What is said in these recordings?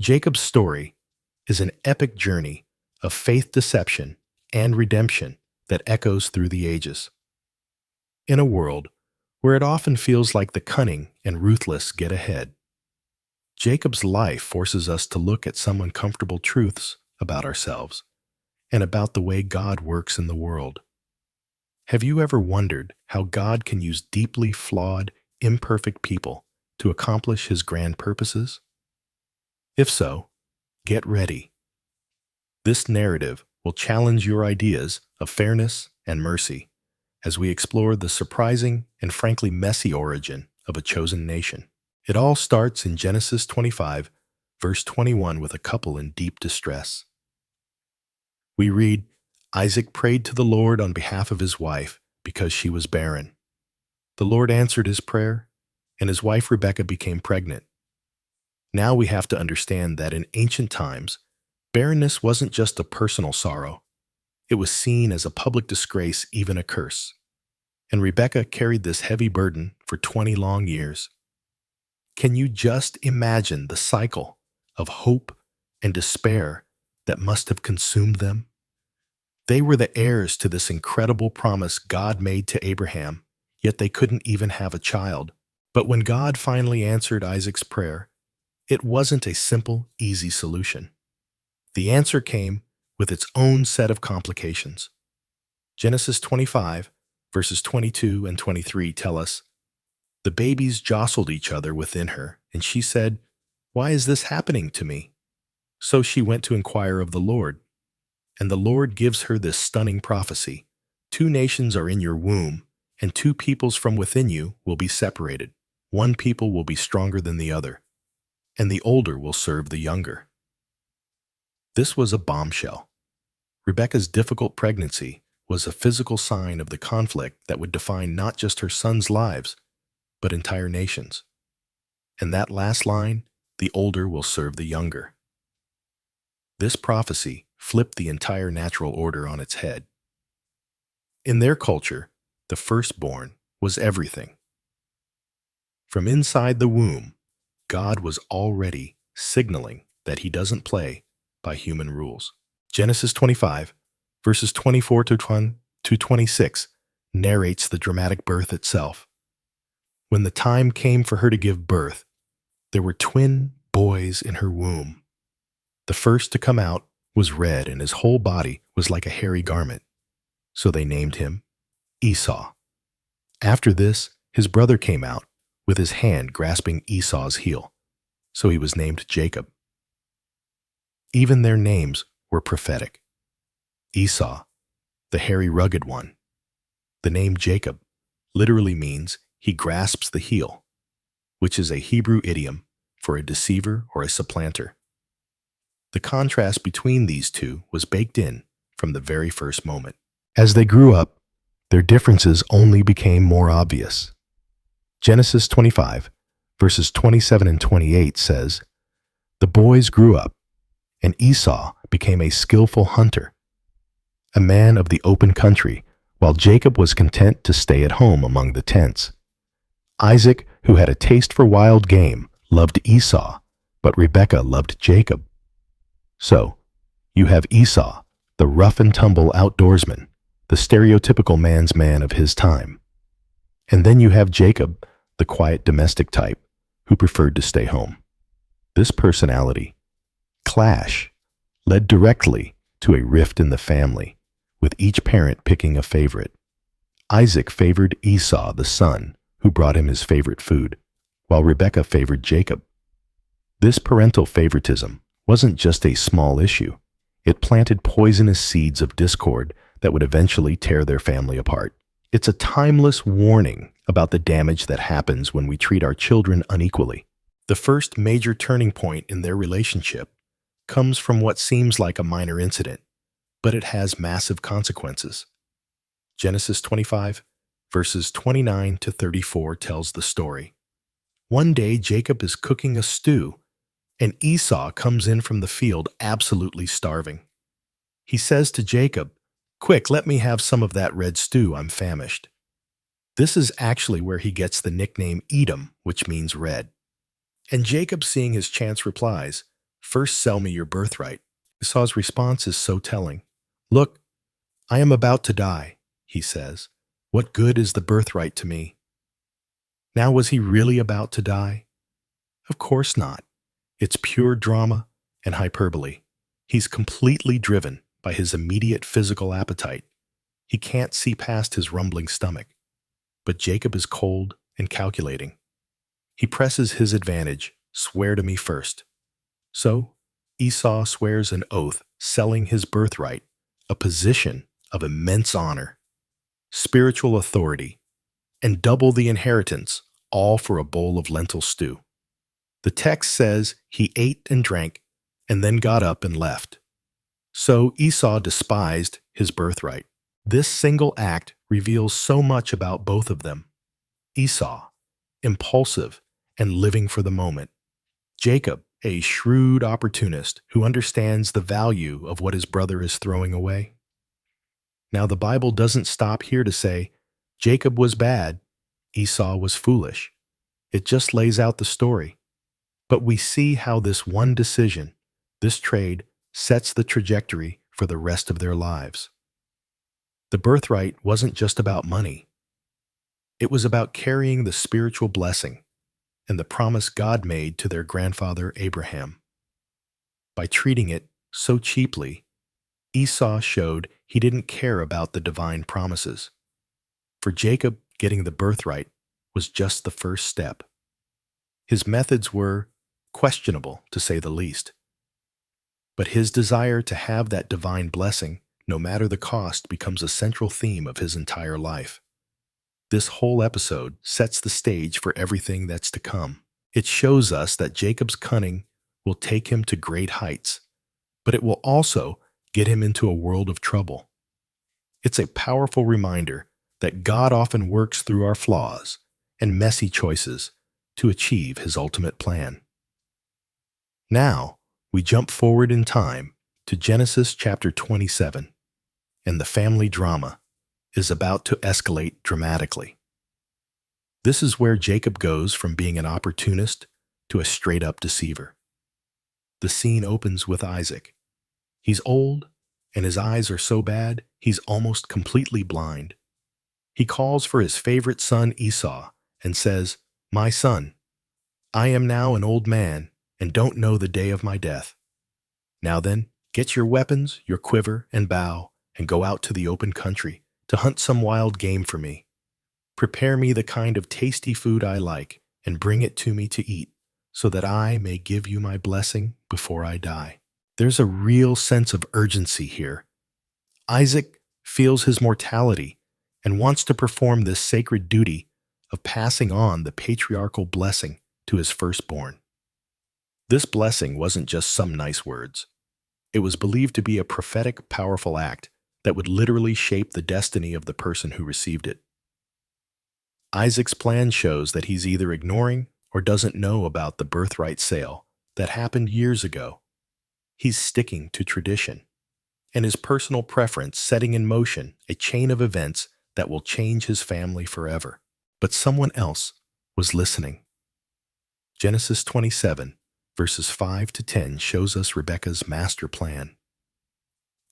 Jacob's story is an epic journey of faith deception and redemption that echoes through the ages. In a world where it often feels like the cunning and ruthless get ahead, Jacob's life forces us to look at some uncomfortable truths about ourselves and about the way God works in the world. Have you ever wondered how God can use deeply flawed, imperfect people to accomplish his grand purposes? If so, get ready. This narrative will challenge your ideas of fairness and mercy as we explore the surprising and frankly messy origin of a chosen nation. It all starts in Genesis 25, verse 21, with a couple in deep distress. We read, Isaac prayed to the Lord on behalf of his wife because she was barren. The Lord answered his prayer, and his wife Rebekah became pregnant. Now we have to understand that in ancient times, barrenness wasn't just a personal sorrow. It was seen as a public disgrace, even a curse. And Rebekah carried this heavy burden for 20 long years. Can you just imagine the cycle of hope and despair that must have consumed them? They were the heirs to this incredible promise God made to Abraham, yet they couldn't even have a child. But when God finally answered Isaac's prayer, it wasn't a simple, easy solution. The answer came with its own set of complications. Genesis 25, verses 22 and 23 tell us, the babies jostled each other within her, and she said, "Why is this happening to me?" So she went to inquire of the Lord. And the Lord gives her this stunning prophecy. 2 nations are in your womb, and 2 peoples from within you will be separated. One people will be stronger than the other, and the older will serve the younger. This was a bombshell. Rebekah's difficult pregnancy was a physical sign of the conflict that would define not just her sons' lives, but entire nations. And that last line, the older will serve the younger. This prophecy flipped the entire natural order on its head. In their culture, the firstborn was everything. From inside the womb, God was already signaling that he doesn't play by human rules. Genesis 25, verses 24 to 26, narrates the dramatic birth itself. When the time came for her to give birth, there were twin boys in her womb. The first to come out was red, and his whole body was like a hairy garment. So they named him Esau. After this, his brother came out with his hand grasping Esau's heel. So he was named Jacob. Even their names were prophetic. Esau, the hairy, rugged one. The name Jacob literally means he grasps the heel, which is a Hebrew idiom for a deceiver or a supplanter. The contrast between these two was baked in from the very first moment. As they grew up, their differences only became more obvious. Genesis 25, verses 27 and 28 says, the boys grew up, and Esau became a skillful hunter, a man of the open country, while Jacob was content to stay at home among the tents. Isaac, who had a taste for wild game, loved Esau, but Rebekah loved Jacob. So, you have Esau, the rough-and-tumble outdoorsman, the stereotypical man's man of his time. And then you have Jacob, the quiet domestic type, who preferred to stay home. This personality clash led directly to a rift in the family, with each parent picking a favorite. Isaac favored Esau, the son, who brought him his favorite food, while Rebekah favored Jacob. This parental favoritism wasn't just a small issue. It planted poisonous seeds of discord that would eventually tear their family apart. It's a timeless warning about the damage that happens when we treat our children unequally. The first major turning point in their relationship comes from what seems like a minor incident, but it has massive consequences. Genesis 25, verses 29 to 34 tells the story. One day Jacob is cooking a stew, and Esau comes in from the field absolutely starving. He says to Jacob, "Quick, let me have some of that red stew, I'm famished." This is actually where he gets the nickname Edom, which means red. And Jacob, seeing his chance, replies, First sell me your birthright. Esau's response is so telling. Look, I am about to die, he says. What good is the birthright to me? Now, was he really about to die? Of course not. It's pure drama and hyperbole. He's completely driven by his immediate physical appetite. He can't see past his rumbling stomach. But Jacob is cold and calculating. He presses his advantage, swear to me first. So, Esau swears an oath, selling his birthright, a position of immense honor, spiritual authority, and double the inheritance, all for a bowl of lentil stew. The text says he ate and drank, and then got up and left. So Esau despised his birthright. This single act reveals so much about both of them. Esau, impulsive and living for the moment. Jacob, a shrewd opportunist who understands the value of what his brother is throwing away. Now, the Bible doesn't stop here to say Jacob was bad, Esau was foolish. It just lays out the story. But we see how this one decision, this trade, sets the trajectory for the rest of their lives. The birthright wasn't just about money. It was about carrying the spiritual blessing and the promise God made to their grandfather Abraham. By treating it so cheaply, Esau showed he didn't care about the divine promises. For Jacob, getting the birthright was just the first step. His methods were questionable, to say the least. But his desire to have that divine blessing, no matter the cost, becomes a central theme of his entire life. This whole episode sets the stage for everything that's to come. It shows us that Jacob's cunning will take him to great heights, but it will also get him into a world of trouble. It's a powerful reminder that God often works through our flaws and messy choices to achieve his ultimate plan. Now, we jump forward in time to Genesis chapter 27, and the family drama is about to escalate dramatically. This is where Jacob goes from being an opportunist to a straight-up deceiver. The scene opens with Isaac. He's old, and his eyes are so bad, he's almost completely blind. He calls for his favorite son Esau and says, "My son, I am now an old man and don't know the day of my death. Now then, get your weapons, your quiver and bow, and go out to the open country to hunt some wild game for me. Prepare me the kind of tasty food I like and bring it to me to eat, so that I may give you my blessing before I die." There's a real sense of urgency here. Isaac feels his mortality and wants to perform this sacred duty of passing on the patriarchal blessing to his firstborn. This blessing wasn't just some nice words. It was believed to be a prophetic, powerful act that would literally shape the destiny of the person who received it. Isaac's plan shows that he's either ignoring or doesn't know about the birthright sale that happened years ago. He's sticking to tradition, and his personal preference setting in motion a chain of events that will change his family forever. But someone else was listening. Genesis 27, verses 5 to 10 shows us Rebekah's master plan.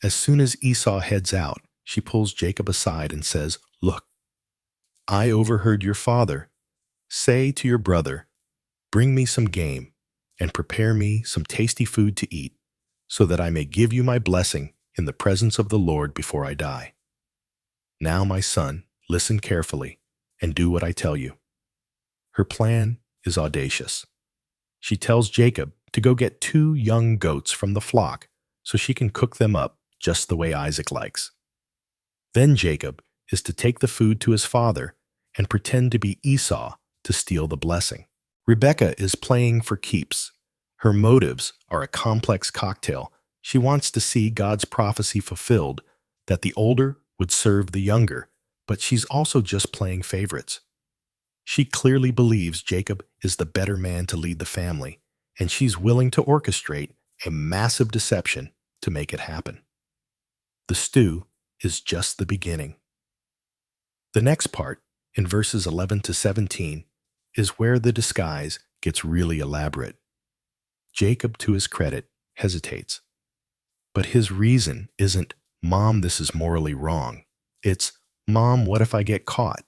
As soon as Esau heads out, she pulls Jacob aside and says, "Look, I overheard your father say to your brother, 'Bring me some game and prepare me some tasty food to eat, so that I may give you my blessing in the presence of the Lord before I die. Now, my son, listen carefully and do what I tell you.'" Her plan is audacious. She tells Jacob to go get 2 young goats from the flock so she can cook them up just the way Isaac likes. Then Jacob is to take the food to his father and pretend to be Esau to steal the blessing. Rebekah is playing for keeps. Her motives are a complex cocktail. She wants to see God's prophecy fulfilled that the older would serve the younger, but she's also just playing favorites. She clearly believes Jacob is the better man to lead the family, and she's willing to orchestrate a massive deception to make it happen. The stew is just the beginning. The next part, in verses 11 to 17, is where the disguise gets really elaborate. Jacob, to his credit, hesitates. But his reason isn't, "Mom, this is morally wrong." It's, "Mom, what if I get caught?"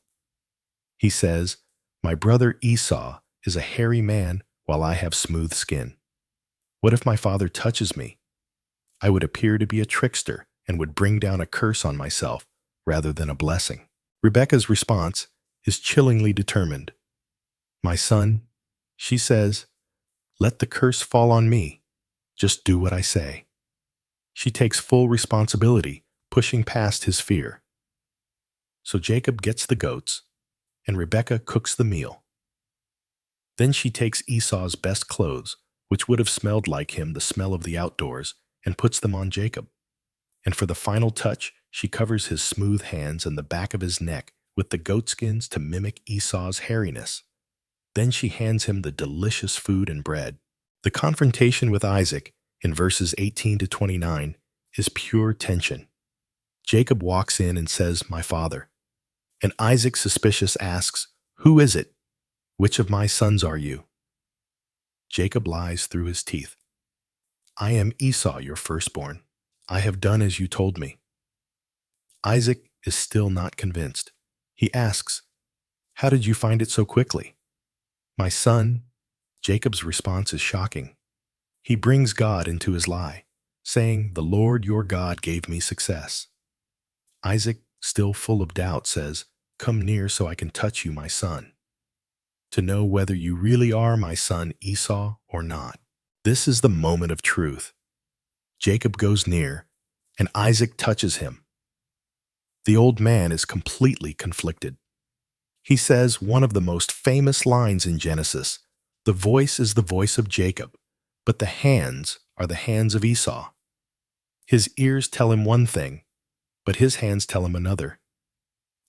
He says, "My brother Esau is a hairy man while I have smooth skin. What if my father touches me? I would appear to be a trickster and would bring down a curse on myself rather than a blessing." Rebekah's response is chillingly determined. "My son," she says, "let the curse fall on me. Just do what I say." She takes full responsibility, pushing past his fear. So Jacob gets the goats, and Rebekah cooks the meal. Then she takes Esau's best clothes, which would have smelled like him, the smell of the outdoors, and puts them on Jacob. And for the final touch, she covers his smooth hands and the back of his neck with the goatskins to mimic Esau's hairiness. Then she hands him the delicious food and bread. The confrontation with Isaac in verses 18 to 29 is pure tension. Jacob walks in and says, "My father." And Isaac, suspicious, asks, "Who is it? Which of my sons are you?" Jacob lies through his teeth. "I am Esau, your firstborn. I have done as you told me." Isaac is still not convinced. He asks, "How did you find it so quickly?" "My son." Jacob's response is shocking. He brings God into his lie, saying, "The Lord your God gave me success." Isaac, still full of doubt, says, "Come near so I can touch you, my son, to know whether you really are my son Esau or not." This is the moment of truth. Jacob goes near, and Isaac touches him. The old man is completely conflicted. He says one of the most famous lines in Genesis, "The voice is the voice of Jacob, but the hands are the hands of Esau." His ears tell him one thing, but his hands tell him another.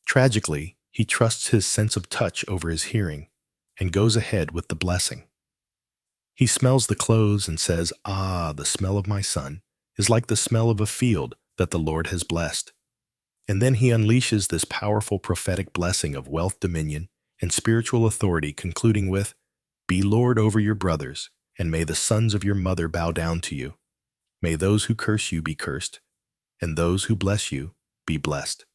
Tragically, he trusts his sense of touch over his hearing and goes ahead with the blessing. He smells the clothes and says, "Ah, the smell of my son is like the smell of a field that the Lord has blessed." And then he unleashes this powerful prophetic blessing of wealth, dominion, and spiritual authority, concluding with, "Be Lord over your brothers, and may the sons of your mother bow down to you. May those who curse you be cursed, and those who bless you be blessed."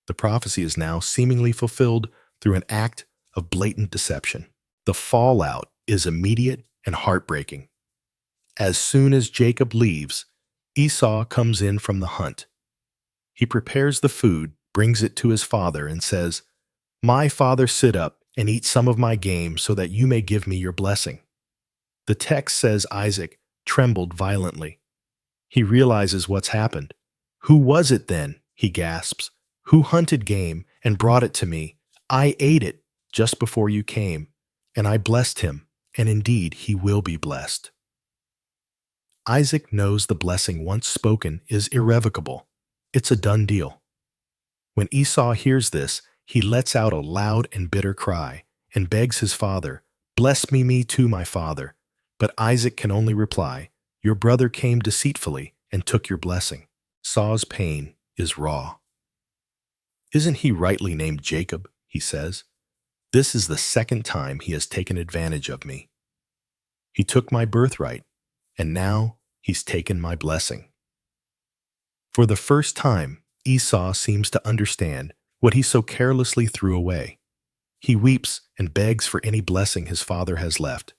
The prophecy is now seemingly fulfilled through an act of blatant deception. The fallout is immediate and heartbreaking. As soon as Jacob leaves, Esau comes in from the hunt. He prepares the food, brings it to his father, and says, "My father, sit up and eat some of my game so that you may give me your blessing." The text says Isaac trembled violently. He realizes what's happened. "Who was it then?" he gasps. "Who hunted game and brought it to me? I ate it just before you came, and I blessed him, and indeed he will be blessed." Isaac knows the blessing once spoken is irrevocable. It's a done deal. When Esau hears this, he lets out a loud and bitter cry and begs his father, "Bless me too, my father." But Isaac can only reply, "Your brother came deceitfully and took your blessing." Esau's pain is raw. "Isn't he rightly named Jacob?" he says. "This is the second time he has taken advantage of me. He took my birthright, and now he's taken my blessing." For the first time, Esau seems to understand what he so carelessly threw away. He weeps and begs for any blessing his father has left.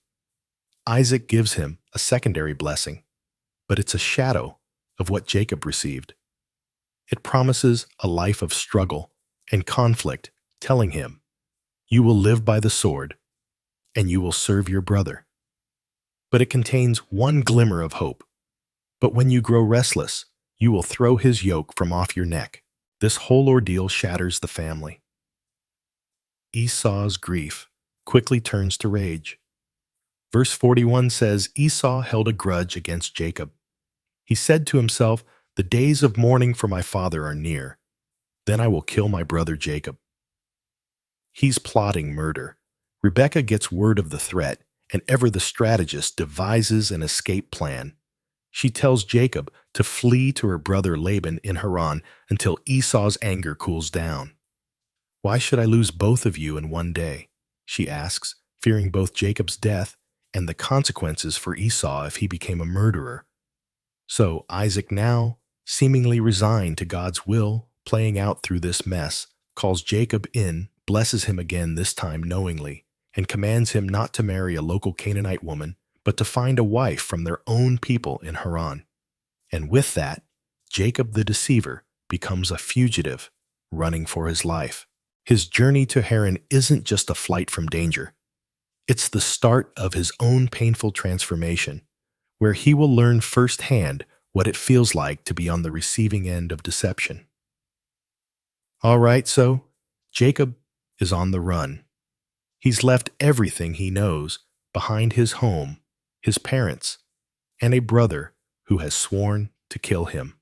Isaac gives him a secondary blessing, but it's a shadow of what Jacob received. It promises a life of struggle and conflict, telling him, "You will live by the sword, and you will serve your brother." But it contains one glimmer of hope. "But when you grow restless, you will throw his yoke from off your neck." This whole ordeal shatters the family. Esau's grief quickly turns to rage. Verse 41 says, "Esau held a grudge against Jacob. He said to himself, 'The days of mourning for my father are near. Then I will kill my brother Jacob.'" He's plotting murder. Rebekah gets word of the threat, and ever the strategist devises an escape plan. She tells Jacob to flee to her brother Laban in Haran until Esau's anger cools down. "Why should I lose both of you in one day?" she asks, fearing both Jacob's death and the consequences for Esau if he became a murderer. So Isaac, now seemingly resigned to God's will playing out through this mess, calls Jacob in, blesses him again, this time knowingly, and commands him not to marry a local Canaanite woman, but to find a wife from their own people in Haran. And with that, Jacob the deceiver becomes a fugitive, running for his life. His journey to Haran isn't just a flight from danger. It's the start of his own painful transformation, where he will learn firsthand what it feels like to be on the receiving end of deception. All right, so Jacob is on the run. He's left everything he knows behind: his home, his parents, and a brother who has sworn to kill him.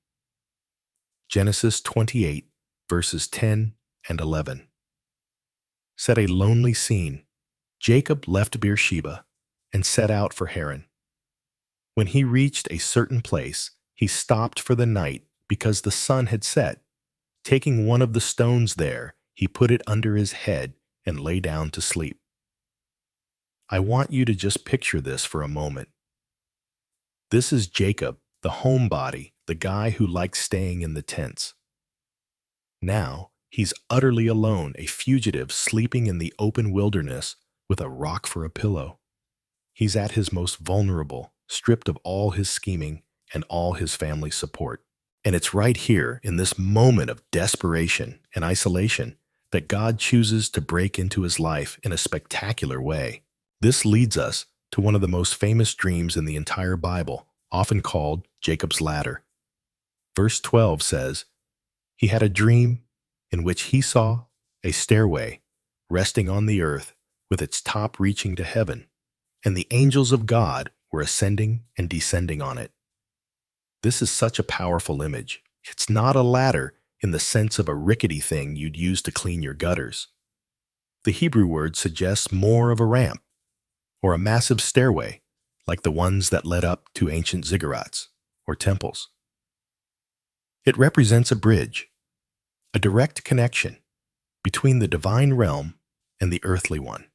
Genesis 28, verses 10 and 11. Set a lonely scene. Jacob left Beersheba and set out for Haran. When he reached a certain place, he stopped for the night because the sun had set. Taking one of the stones there, he put it under his head and lay down to sleep. I want you to just picture this for a moment. This is Jacob, the homebody, the guy who likes staying in the tents. Now, he's utterly alone, a fugitive sleeping in the open wilderness with a rock for a pillow. He's at his most vulnerable, stripped of all his scheming and all his family support. And it's right here, in this moment of desperation and isolation, that God chooses to break into his life in a spectacular way. This leads us to one of the most famous dreams in the entire Bible, often called Jacob's ladder. Verse 12 says, "He had a dream in which he saw a stairway resting on the earth with its top reaching to heaven, and the angels of God were ascending and descending on it." This is such a powerful image. It's not a ladder in the sense of a rickety thing you'd use to clean your gutters. The Hebrew word suggests more of a ramp, or a massive stairway, like the ones that led up to ancient ziggurats, or temples. It represents a bridge, a direct connection between the divine realm and the earthly one.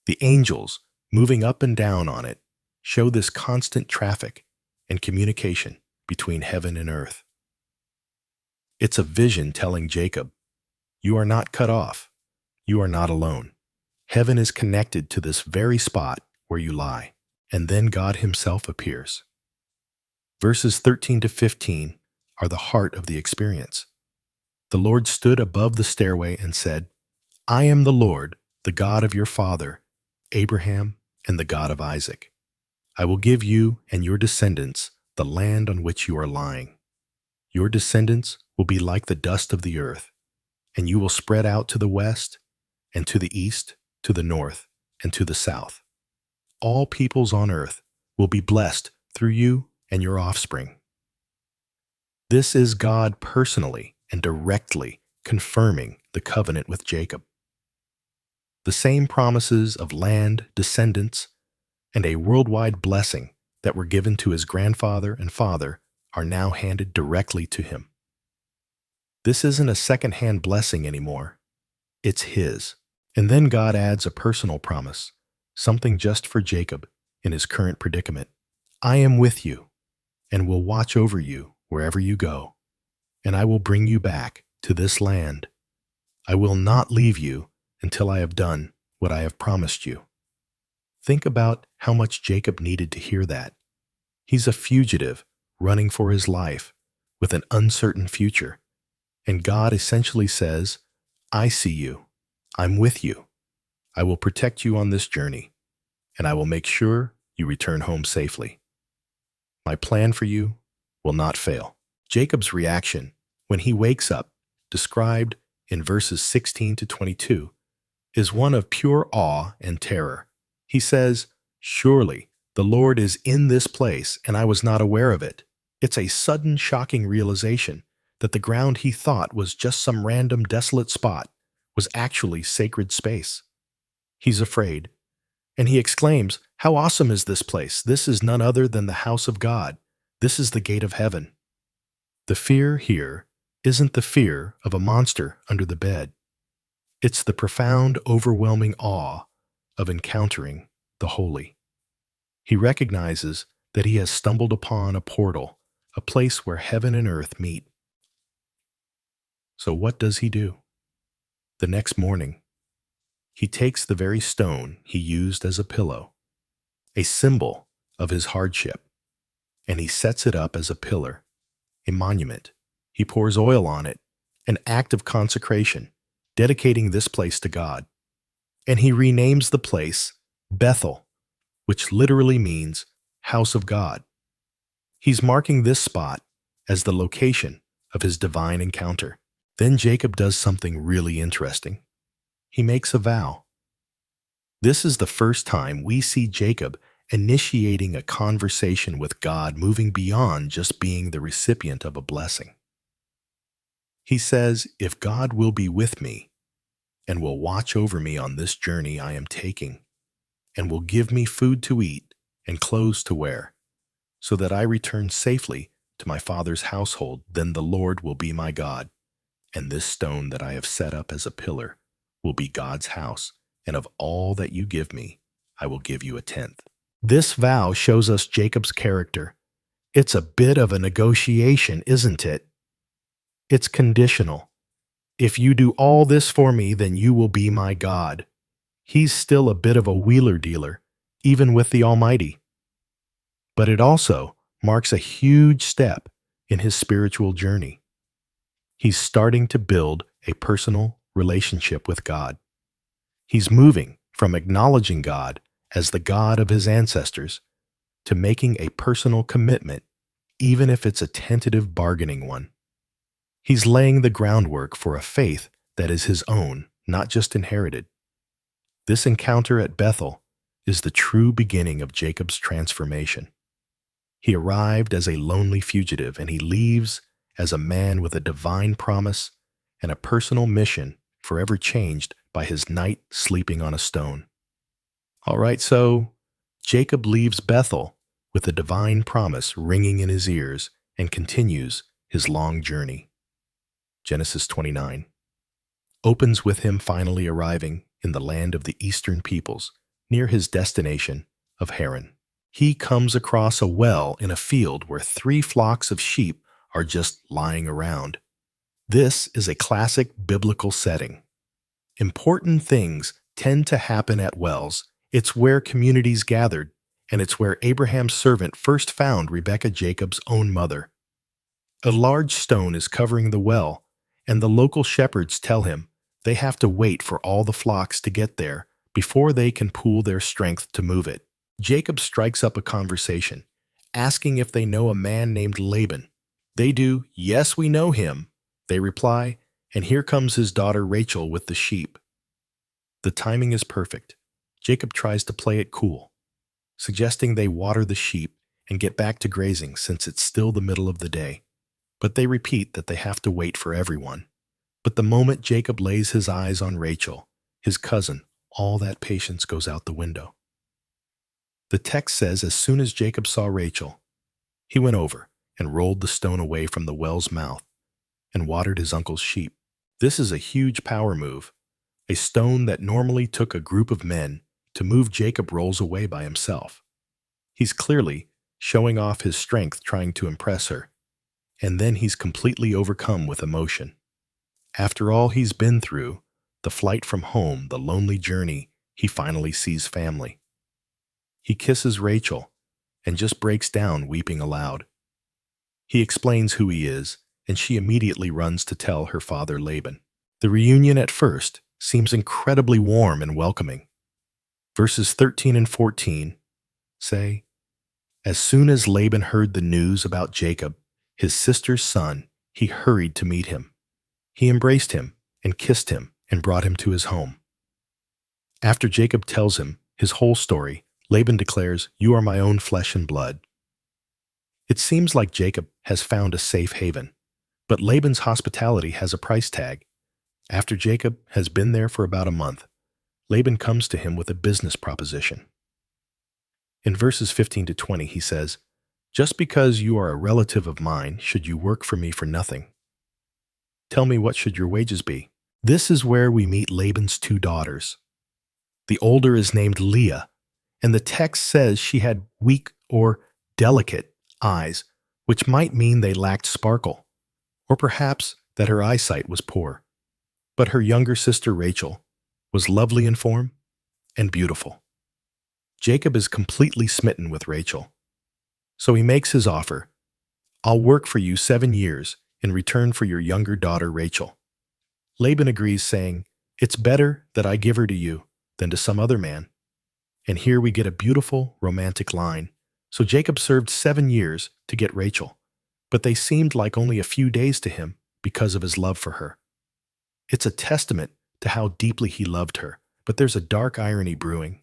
The angels, moving up and down on it, show this constant traffic and communication between heaven and earth. It's a vision telling Jacob, you are not cut off, you are not alone. Heaven is connected to this very spot where you lie. And then God himself appears. Verses 13 to 15 are the heart of the experience. The Lord stood above the stairway and said, "I am the Lord, the God of your father, Abraham, and the God of Isaac. I will give you and your descendants the land on which you are lying. Your descendants will be like the dust of the earth, and you will spread out to the west, and to the east, to the north, and to the south. All peoples on earth will be blessed through you and your offspring." This is God personally and directly confirming the covenant with Jacob. The same promises of land, descendants, and a worldwide blessing that were given to his grandfather and father are now handed directly to him. This isn't a second-hand blessing anymore. It's his. And then God adds a personal promise, something just for Jacob in his current predicament. "I am with you and will watch over you wherever you go, and I will bring you back to this land. I will not leave you until I have done what I have promised you." Think about how much Jacob needed to hear that. He's a fugitive running for his life with an uncertain future, and God essentially says, "I see you. I'm with you. I will protect you on this journey, and I will make sure you return home safely. My plan for you will not fail." Jacob's reaction when he wakes up, described in verses 16 to 22, is one of pure awe and terror. He says, "Surely the Lord is in this place, and I was not aware of it." It's a sudden, shocking realization that the ground he thought was just some random, desolate spot was actually sacred space. He's afraid, and he exclaims, "How awesome is this place? This is none other than the house of God. This is the gate of heaven." The fear here isn't the fear of a monster under the bed. It's the profound, overwhelming awe of encountering the holy. He recognizes that he has stumbled upon a portal, a place where heaven and earth meet. So what does he do? The next morning, he takes the very stone he used as a pillow, a symbol of his hardship, and he sets it up as a pillar, a monument. He pours oil on it, an act of consecration, dedicating this place to God. And he renames the place Bethel, which literally means house of God. He's marking this spot as the location of his divine encounter. Then Jacob does something really interesting. He makes a vow. This is the first time we see Jacob initiating a conversation with God, moving beyond just being the recipient of a blessing. He says, "If God will be with me and will watch over me on this journey I am taking, and will give me food to eat and clothes to wear, so that I return safely to my father's household, then the Lord will be my God, and this stone that I have set up as a pillar will be God's house, and of all that you give me, I will give you a tenth." This vow shows us Jacob's character. It's a bit of a negotiation, isn't it? It's conditional. If you do all this for me, then you will be my God. He's still a bit of a wheeler dealer, even with the Almighty. But it also marks a huge step in his spiritual journey. He's starting to build a personal relationship with God. He's moving from acknowledging God as the God of his ancestors to making a personal commitment, even if it's a tentative bargaining one. He's laying the groundwork for a faith that is his own, not just inherited. This encounter at Bethel is the true beginning of Jacob's transformation. He arrived as a lonely fugitive, and he leaves as a man with a divine promise and a personal mission forever changed by his night sleeping on a stone. All right, so Jacob leaves Bethel with a divine promise ringing in his ears and continues his long journey. Genesis 29 opens with him finally arriving in the land of the eastern peoples, near his destination of Haran. He comes across a well in a field where 3 flocks of sheep are just lying around. This is a classic biblical setting. Important things tend to happen at wells. It's where communities gathered, and it's where Abraham's servant first found Rebekah, Jacob's own mother. A large stone is covering the well, and the local shepherds tell him they have to wait for all the flocks to get there before they can pool their strength to move it. Jacob strikes up a conversation, asking if they know a man named Laban. They do. "Yes, we know him," they reply, and here comes his daughter Rachel with the sheep. The timing is perfect. Jacob tries to play it cool, suggesting they water the sheep and get back to grazing since it's still the middle of the day. But they repeat that they have to wait for everyone. But the moment Jacob lays his eyes on Rachel, his cousin, all that patience goes out the window. The text says as soon as Jacob saw Rachel, he went over and rolled the stone away from the well's mouth and watered his uncle's sheep. This is a huge power move. A stone that normally took a group of men to move Jacob rolls away by himself. He's clearly showing off his strength, trying to impress her. And then he's completely overcome with emotion. After all he's been through, the flight from home, the lonely journey, he finally sees family. He kisses Rachel and just breaks down weeping aloud. He explains who he is, and she immediately runs to tell her father Laban. The reunion at first seems incredibly warm and welcoming. Verses 13 and 14 say, "As soon as Laban heard the news about Jacob, his sister's son, he hurried to meet him. He embraced him and kissed him and brought him to his home." After Jacob tells him his whole story, Laban declares, "You are my own flesh and blood." It seems like Jacob has found a safe haven, but Laban's hospitality has a price tag. After Jacob has been there for about a month, Laban comes to him with a business proposition. In verses 15 to 20, he says, "Just because you are a relative of mine, should you work for me for nothing? Tell me, what should your wages be?" This is where we meet Laban's 2 daughters. The older is named Leah, And the text says she had weak or delicate eyes, which might mean they lacked sparkle, or perhaps that her eyesight was poor. But her younger sister Rachel was lovely in form and beautiful. Jacob is completely smitten with Rachel. So he makes his offer. I'll work for you 7 years in return for your younger daughter Rachel. Laban agrees, saying, it's better that I give her to you than to some other man. And here we get a beautiful romantic line. So Jacob served 7 years to get Rachel, but they seemed like only a few days to him because of his love for her. It's a testament to how deeply he loved her, but there's a dark irony brewing.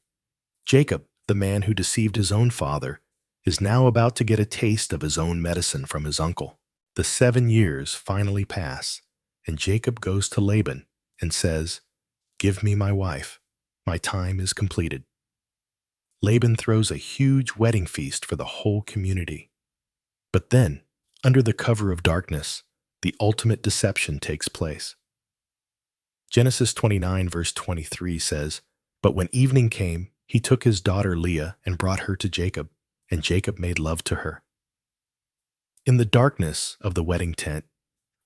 Jacob, the man who deceived his own father, is now about to get a taste of his own medicine from his uncle. The 7 years finally pass, and Jacob goes to Laban and says, give me my wife. My time is completed. Laban throws a huge wedding feast for the whole community. But then, under the cover of darkness, the ultimate deception takes place. Genesis 29 verse 23 says, but when evening came, he took his daughter Leah and brought her to Jacob, and Jacob made love to her. In the darkness of the wedding tent,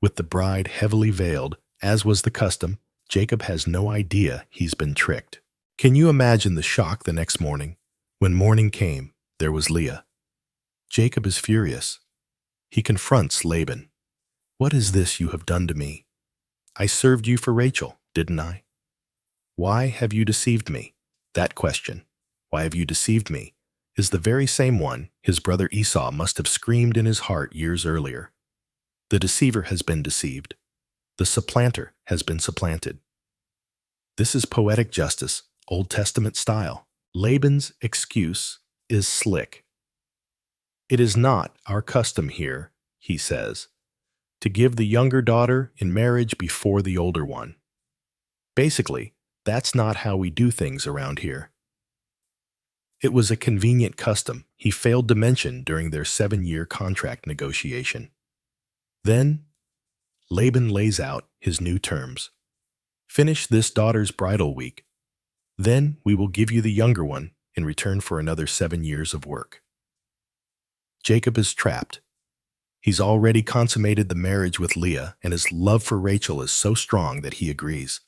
with the bride heavily veiled, as was the custom, Jacob has no idea he's been tricked. Can you imagine the shock the next morning? When morning came, there was Leah. Jacob is furious. He confronts Laban. What is this you have done to me? I served you for Rachel, didn't I? Why have you deceived me? That question, why have you deceived me, is the very same one his brother Esau must have screamed in his heart years earlier. The deceiver has been deceived. The supplanter has been supplanted. This is poetic justice, Old Testament style. Laban's excuse is slick. It is not our custom here, he says, to give the younger daughter in marriage before the older one. Basically, that's not how we do things around here. It was a convenient custom he failed to mention during their 7-year contract negotiation. Then, Laban lays out his new terms. Finish this daughter's bridal week. Then we will give you the younger one in return for another 7 years of work. Jacob is trapped. He's already consummated the marriage with Leah, and his love for Rachel is so strong that he agrees.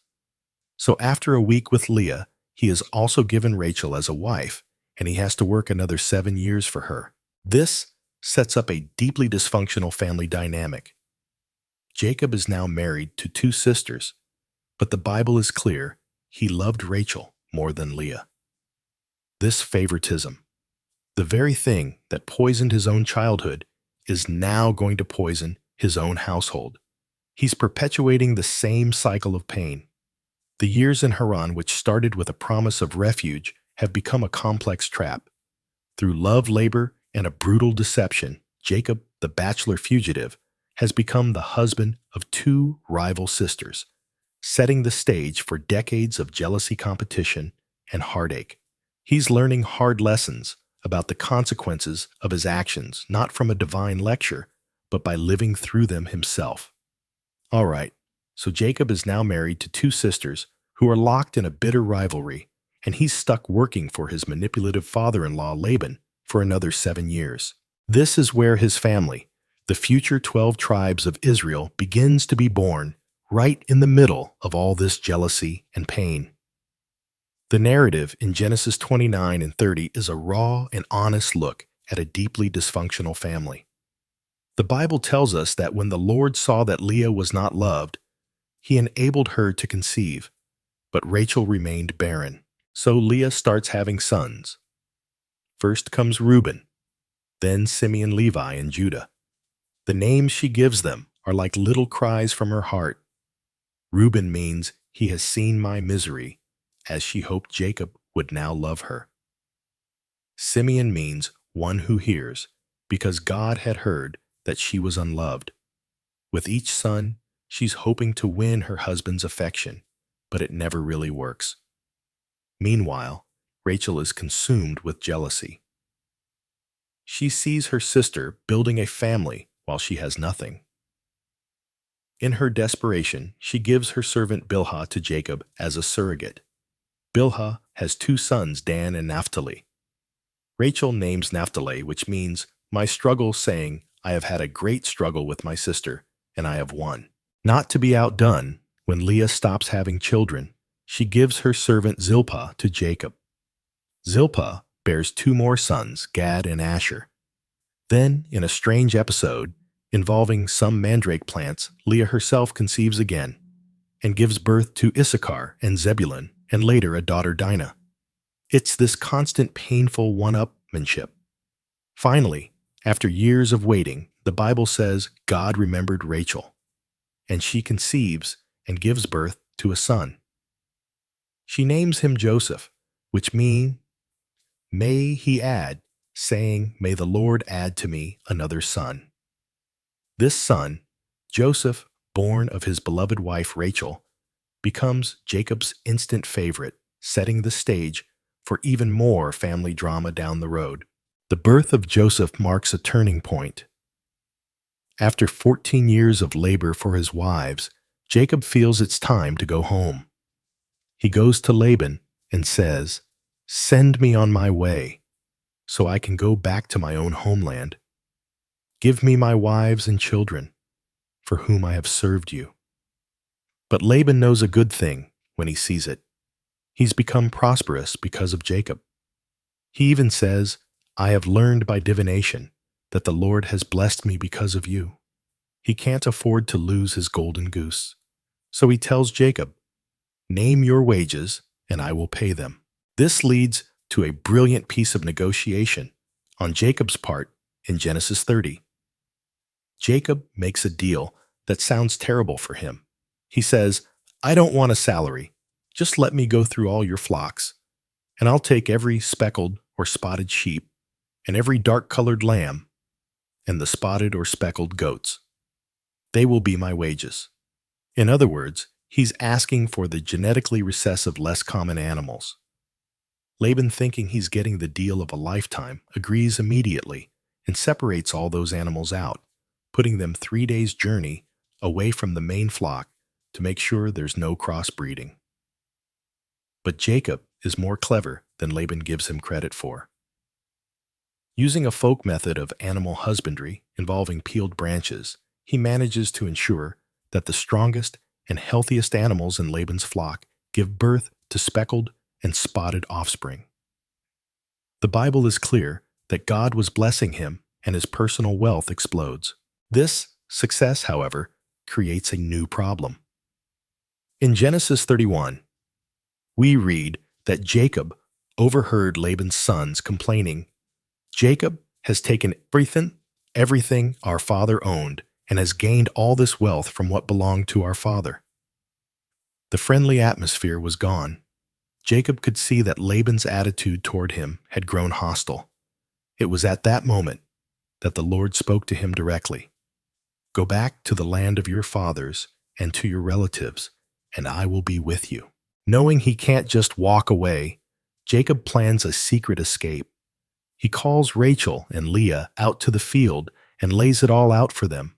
So after a week with Leah, he is also given Rachel as a wife, and he has to work another 7 years for her. This sets up a deeply dysfunctional family dynamic. Jacob is now married to 2 sisters, but the Bible is clear he loved Rachel more than Leah. This favoritism, the very thing that poisoned his own childhood, is now going to poison his own household. He's perpetuating the same cycle of pain. The years in Haran, which started with a promise of refuge, have become a complex trap. Through love, labor, and a brutal deception, Jacob, the bachelor fugitive, has become the husband of 2 rival sisters, setting the stage for decades of jealousy, competition, and heartache. He's learning hard lessons about the consequences of his actions, not from a divine lecture, but by living through them himself. All right, so Jacob is now married to 2 sisters who are locked in a bitter rivalry, and he's stuck working for his manipulative father-in-law Laban for another 7 years. This is where his family, the future 12 tribes of Israel, begins to be born, right in the middle of all this jealousy and pain. The narrative in Genesis 29 and 30 is a raw and honest look at a deeply dysfunctional family. The Bible tells us that when the Lord saw that Leah was not loved, he enabled her to conceive, but Rachel remained barren. So Leah starts having sons. First comes Reuben, then Simeon, Levi, and Judah. The names she gives them are like little cries from her heart. Reuben means he has seen my misery, as she hoped Jacob would now love her. Simeon means one who hears, because God had heard that she was unloved. With each son, she's hoping to win her husband's affection, but it never really works. Meanwhile, Rachel is consumed with jealousy. She sees her sister building a family while she has nothing. In her desperation, she gives her servant Bilhah to Jacob as a surrogate. Bilhah has 2 sons, Dan and Naphtali. Rachel names Naphtali, which means my struggle, saying, I have had a great struggle with my sister, and I have won. Not to be outdone, when Leah stops having children, she gives her servant Zilpah to Jacob. Zilpah bears two more sons, Gad and Asher. Then, in a strange episode involving some mandrake plants, Leah herself conceives again and gives birth to Issachar and Zebulun, and later a daughter Dinah. It's this constant painful one-upmanship. Finally, after years of waiting, the Bible says God remembered Rachel, and she conceives and gives birth to a son. She names him Joseph, which means, may he add, saying, may the Lord add to me another son. This son, Joseph, born of his beloved wife Rachel, becomes Jacob's instant favorite, setting the stage for even more family drama down the road. The birth of Joseph marks a turning point. After 14 years of labor for his wives, Jacob feels it's time to go home. He goes to Laban and says, send me on my way, so I can go back to my own homeland. Give me my wives and children, for whom I have served you. But Laban knows a good thing when he sees it. He's become prosperous because of Jacob. He even says, I have learned by divination that the Lord has blessed me because of you. He can't afford to lose his golden goose. So he tells Jacob, name your wages and I will pay them. This leads to a brilliant piece of negotiation on Jacob's part in Genesis 30. Jacob makes a deal that sounds terrible for him. He says, I don't want a salary. Just let me go through all your flocks, and I'll take every speckled or spotted sheep, and every dark-colored lamb, and the spotted or speckled goats. They will be my wages. In other words, he's asking for the genetically recessive, less common animals. Laban, thinking he's getting the deal of a lifetime, agrees immediately and separates all those animals out, putting them 3 days' journey away from the main flock to make sure there's no crossbreeding. But Jacob is more clever than Laban gives him credit for. Using a folk method of animal husbandry involving peeled branches, he manages to ensure that the strongest and healthiest animals in Laban's flock give birth to speckled and spotted offspring. The Bible is clear that God was blessing him and his personal wealth explodes. This success, however, creates a new problem. In Genesis 31, we read that Jacob overheard Laban's sons complaining, Jacob has taken everything our father owned, and has gained all this wealth from what belonged to our father. The friendly atmosphere was gone. Jacob could see that Laban's attitude toward him had grown hostile. It was at that moment that the Lord spoke to him directly. Go back to the land of your fathers and to your relatives, and I will be with you. Knowing he can't just walk away, Jacob plans a secret escape. He calls Rachel and Leah out to the field and lays it all out for them,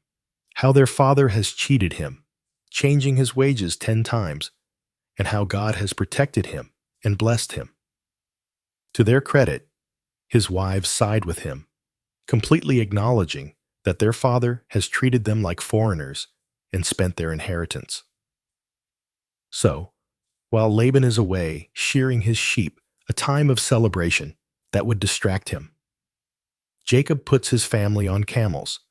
how their father has cheated him, changing his wages 10 times, and how God has protected him and blessed him. To their credit, his wives side with him, completely acknowledging that their father has treated them like foreigners and spent their inheritance. So, while Laban is away shearing his sheep, a time of celebration that would distract him, Jacob puts his family on camels,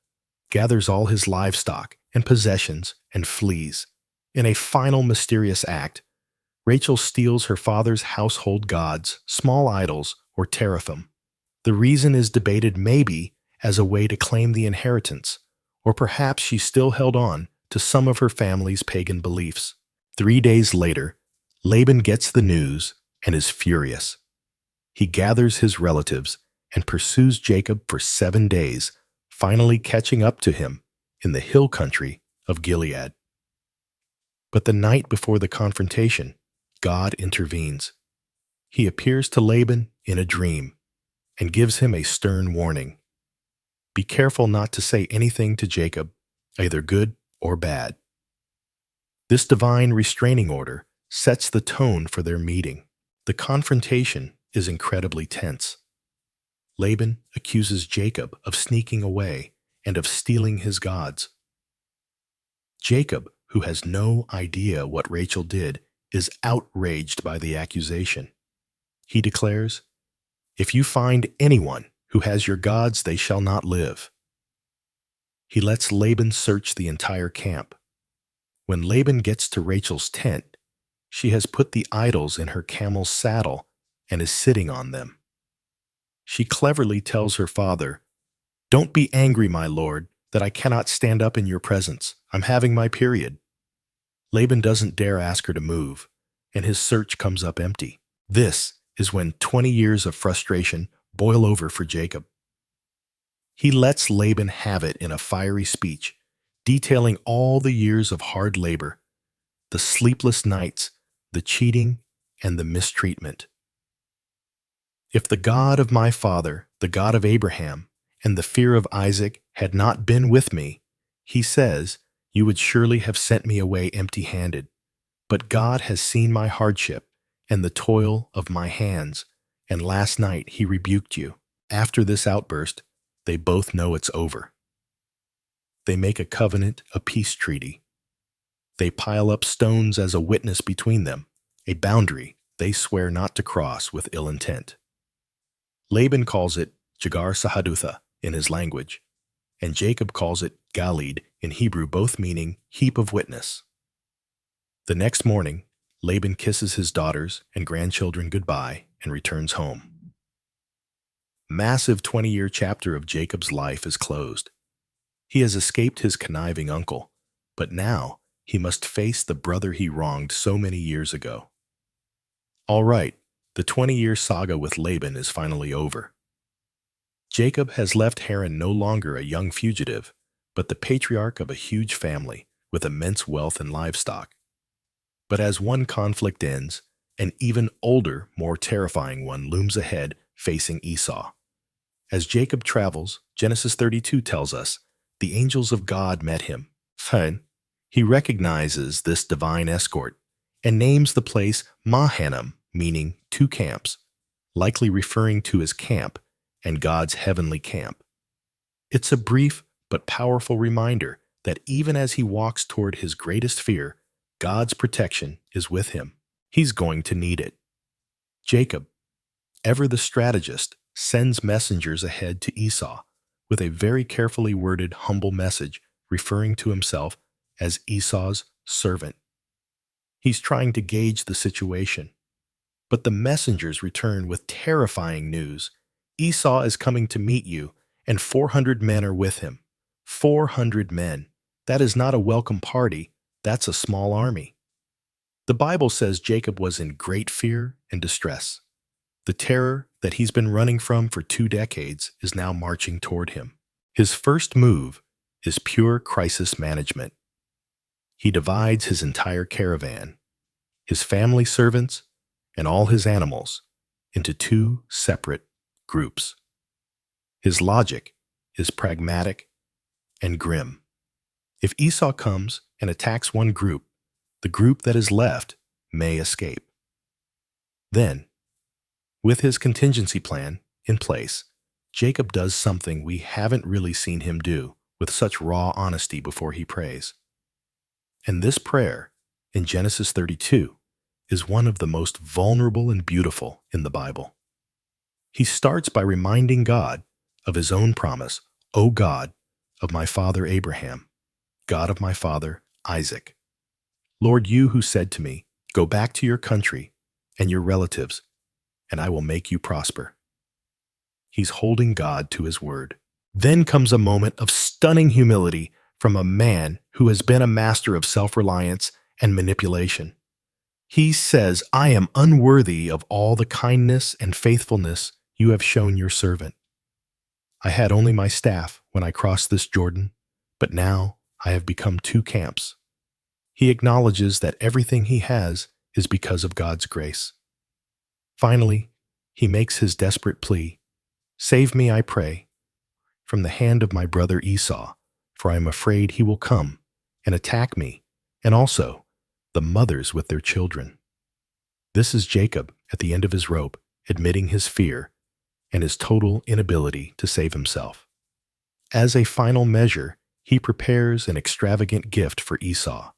gathers all his livestock and possessions, and flees. In a final mysterious act, Rachel steals her father's household gods, small idols, or teraphim. The reason is debated, maybe as a way to claim the inheritance, or perhaps she still held on to some of her family's pagan beliefs. 3 days later, Laban gets the news and is furious. He gathers his relatives and pursues Jacob for 7 days, finally catching up to him in the hill country of Gilead. But the night before the confrontation, God intervenes. He appears to Laban in a dream and gives him a stern warning. Be careful not to say anything to Jacob, either good or bad. This divine restraining order sets the tone for their meeting. The confrontation is incredibly tense. Laban accuses Jacob of sneaking away and of stealing his gods. Jacob, who has no idea what Rachel did, is outraged by the accusation. He declares, "If you find anyone who has your gods, they shall not live." He lets Laban search the entire camp. When Laban gets to Rachel's tent, she has put the idols in her camel's saddle and is sitting on them. She cleverly tells her father, "Don't be angry, my lord, that I cannot stand up in your presence. I'm having my period." Laban doesn't dare ask her to move, and his search comes up empty. This is when 20 years of frustration boil over for Jacob. He lets Laban have it in a fiery speech, detailing all the years of hard labor, the sleepless nights, the cheating, and the mistreatment. "If the God of my father, the God of Abraham, and the fear of Isaac had not been with me," he says, "you would surely have sent me away empty-handed. But God has seen my hardship and the toil of my hands, and last night he rebuked you." After this outburst, they both know it's over. They make a covenant, a peace treaty. They pile up stones as a witness between them, a boundary they swear not to cross with ill intent. Laban calls it Jagar Sahadutha in his language, and Jacob calls it Galid in Hebrew, both meaning heap of witness. The next morning, Laban kisses his daughters and grandchildren goodbye and returns home. Massive 20-year chapter of Jacob's life is closed. He has escaped his conniving uncle, but now he must face the brother he wronged so many years ago. All right, the 20-year saga with Laban is finally over. Jacob has left Haran no longer a young fugitive, but the patriarch of a huge family with immense wealth and livestock. But as one conflict ends, an even older, more terrifying one looms ahead facing Esau. As Jacob travels, Genesis 32 tells us, the angels of God met him. He recognizes this divine escort and names the place Mahanaim, meaning two camps, likely referring to his camp and God's heavenly camp. It's a brief but powerful reminder that even as he walks toward his greatest fear, God's protection is with him. He's going to need it. Jacob, ever the strategist, sends messengers ahead to Esau with a very carefully worded, humble message referring to himself as Esau's servant. He's trying to gauge the situation. But the messengers return with terrifying news. Esau is coming to meet you, and 400 men are with him. 400 men. That is not a welcome party. That's a small army. The Bible says Jacob was in great fear and distress. The terror that he's been running from for 2 decades is now marching toward him. His first move is pure crisis management. He divides his entire caravan, his family servants, and all his animals into 2 separate groups. His logic is pragmatic and grim. If Esau comes and attacks one group, the group that is left may escape. Then, with his contingency plan in place, Jacob does something we haven't really seen him do with such raw honesty before he prays. And this prayer, in Genesis 32, is one of the most vulnerable and beautiful in the Bible. He starts by reminding God of his own promise, "O God of my father Abraham, God of my father Isaac. Lord, you who said to me, 'Go back to your country and your relatives, and I will make you prosper.'" He's holding God to his word. Then comes a moment of stunning humility from a man who has been a master of self-reliance and manipulation. He says, "I am unworthy of all the kindness and faithfulness you have shown your servant. I had only my staff when I crossed this Jordan, but now I have become 2 camps." He acknowledges that everything he has is because of God's grace. Finally, he makes his desperate plea, "Save me, I pray, from the hand of my brother Esau, for I am afraid he will come and attack me, and also the mothers with their children." This is Jacob at the end of his rope, admitting his fear, and his total inability to save himself. As a final measure, he prepares an extravagant gift for Esau,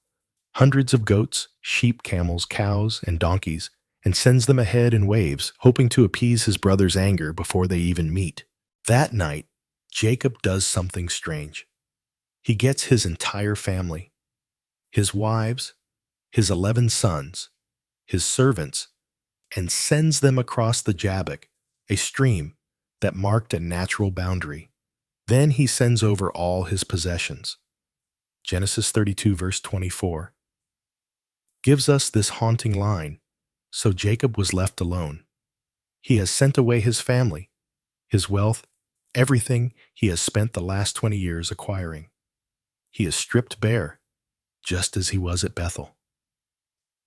hundreds of goats, sheep, camels, cows, and donkeys, and sends them ahead in waves, hoping to appease his brother's anger before they even meet. That night, Jacob does something strange. He gets his entire family, his wives, his 11 sons, his servants, and sends them across the Jabbok, a stream that marked a natural boundary. Then he sends over all his possessions. Genesis 32, verse 24, gives us this haunting line. So Jacob was left alone. He has sent away his family, his wealth, everything he has spent the last 20 years acquiring. He is stripped bare, just as he was at Bethel.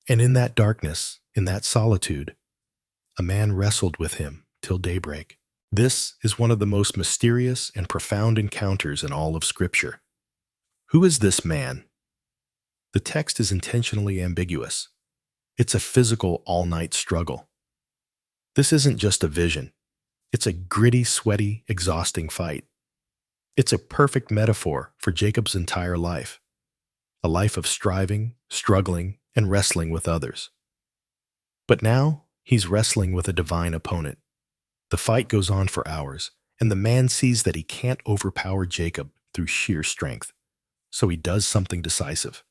And in that darkness, in that solitude, a man wrestled with him till daybreak. This is one of the most mysterious and profound encounters in all of Scripture. Who is this man? The text is intentionally ambiguous. It's a physical all-night struggle. This isn't just a vision. It's a gritty, sweaty, exhausting fight. It's a perfect metaphor for Jacob's entire life, a life of striving, struggling, and wrestling with others. But now, he's wrestling with a divine opponent. The fight goes on for hours, and the man sees that he can't overpower Jacob through sheer strength. So he does something decisive.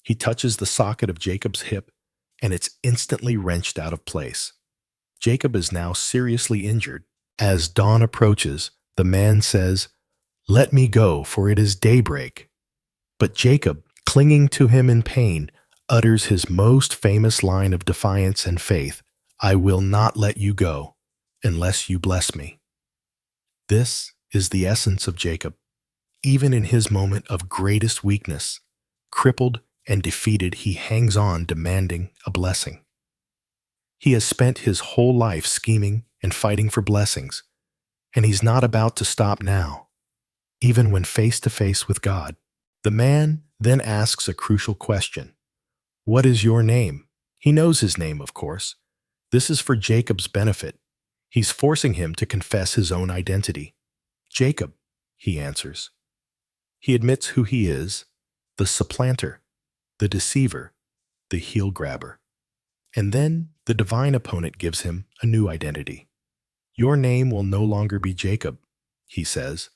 He touches the socket of Jacob's hip, and it's instantly wrenched out of place. Jacob is now seriously injured. As dawn approaches, the man says, "Let me go, for it is daybreak." But Jacob, clinging to him in pain, utters his most famous line of defiance and faith, "I will not let you go unless you bless me." This is the essence of Jacob. Even in his moment of greatest weakness, crippled and defeated, he hangs on, demanding a blessing. He has spent his whole life scheming and fighting for blessings, and he's not about to stop now, even when face to face with God. The man then asks a crucial question. "What is your name?" He knows his name, of course. This is for Jacob's benefit. He's forcing him to confess his own identity. "Jacob," he answers. He admits who he is, the supplanter, the deceiver, the heel grabber. And then the divine opponent gives him a new identity. "Your name will no longer be Jacob," he says,